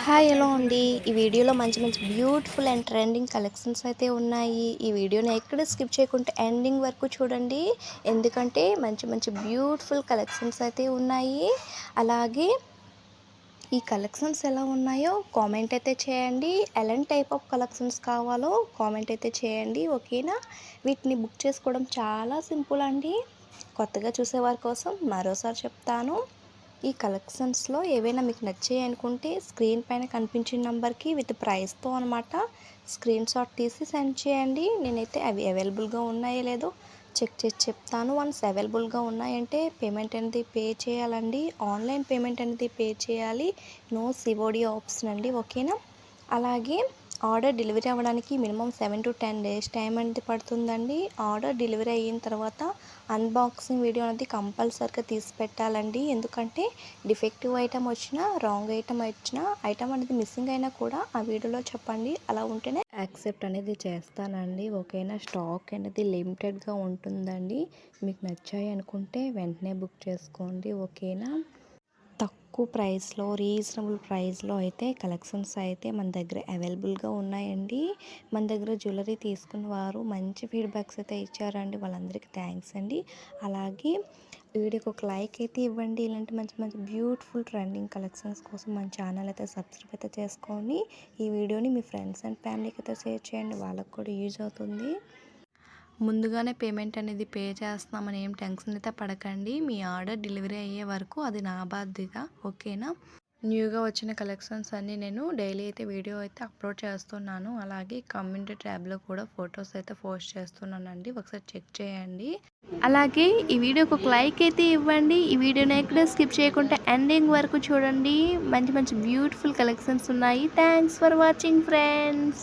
Hi ఎలా అండి. ఈ వీడియోలో మంచి మంచి బ్యూటిఫుల్ అండ్ ట్రెండింగ్ కలెక్షన్స్ అయితే ఉన్నాయి. ఈ వీడియోని ఎక్కడ స్కిప్ చేయకుండా ఎండింగ్ వరకు చూడండి. ఎందుకంటే మంచి మంచి బ్యూటిఫుల్ కలెక్షన్స్ అయితే ఉన్నాయి. అలాగే ఈ కలెక్షన్స్ ఎలా ఉన్నాయో కామెంట్ అయితే చేయండి. ఎలాంటి టైప్ ఆఫ్ కలెక్షన్స్ కావాలో కామెంట్ అయితే చేయండి. ఓకేనా. వీటిని బుక్ చేసుకోవడం చాలా సింపుల్ అండి. కొత్తగా చూసేవారి కోసం మరోసారి చెప్తాను. ఈ కలెక్షన్స్లో ఏవైనా మీకు నచ్చాయి అనుకుంటే స్క్రీన్ పైన కనిపించిన నెంబర్కి విత్ ప్రైస్తో అనమాట స్క్రీన్ షాట్ తీసి సెండ్ చేయండి. నేనైతే అవి అవైలబుల్గా ఉన్నాయో లేదో చెక్ చేసి చెప్తాను. వన్స్ అవైలబుల్గా ఉన్నాయంటే పేమెంట్ అనేది పే చేయాలండి. ఆన్లైన్ పేమెంట్ అనేది పే చేయాలి. నో సిఓడి ఆప్షన్ అండి. ఓకేనా. అలాగే ఆర్డర్ డెలివరీ అవ్వడానికి మినిమం 7 to 10 days టైం అనేది పడుతుందండి. ఆర్డర్ డెలివరీ అయిన తర్వాత అన్బాక్సింగ్ వీడియో అనేది కంపల్సరీగా తీసి పెట్టాలండి. ఎందుకంటే డిఫెక్టివ్ ఐటమ్ వచ్చినా రాంగ్ ఐటమ్ వచ్చినా ఐటమ్ అనేది మిస్సింగ్ అయినా కూడా ఆ వీడియోలో చెప్పండి. అలా ఉంటేనే యాక్సెప్ట్ అనేది చేస్తానండి. ఓకేనా. స్టాక్ అనేది లిమిటెడ్గా ఉంటుందండి. మీకు నచ్చాయి అనుకుంటే వెంటనే బుక్ చేసుకోండి. ఓకేనా. తక్కువ ప్రైస్లో రీజనబుల్ ప్రైస్లో అయితే కలెక్షన్స్ అయితే మన దగ్గర అవైలబుల్గా ఉన్నాయండి. మన దగ్గర జ్యువెలరీ తీసుకున్న వారు మంచి ఫీడ్బ్యాక్స్ అయితే ఇచ్చారండి. వాళ్ళందరికీ థ్యాంక్స్ అండి. అలాగే వీడియోకి ఒక లైక్ అయితే ఇవ్వండి. ఇలాంటి మంచి మంచి బ్యూటిఫుల్ ట్రెండింగ్ కలెక్షన్స్ కోసం మన ఛానల్ అయితే సబ్స్క్రైబ్ అయితే చేసుకొని ఈ వీడియోని మీ ఫ్రెండ్స్ అండ్ ఫ్యామిలీకి అయితే షేర్ చేయండి. వాళ్ళకు కూడా యూజ్ అవుతుంది. ముందుగానే పేమెంట్ అనేది పే చేస్తున్నామని ఏం టెన్షన్ అయితే పడకండి. మీ ఆర్డర్ డెలివరీ అయ్యే వరకు అది నా బాధ్యత. ఓకేనా. న్యూగా వచ్చిన కలెక్షన్స్ అన్నీ నేను డైలీ అయితే వీడియో అయితే అప్లోడ్ చేస్తున్నాను. అలాగే కమ్యూనిటీ ట్యాబ్లో కూడా ఫొటోస్ అయితే పోస్ట్ చేస్తున్నానండి. ఒకసారి చెక్ చేయండి. అలాగే ఈ వీడియోకి ఒక లైక్ అయితే ఇవ్వండి. ఈ వీడియోని ఎక్కడ స్కిప్ చేయకుండా ఎండింగ్ వరకు చూడండి. మంచి మంచి బ్యూటిఫుల్ కలెక్షన్స్ ఉన్నాయి. Thanks for watching friends.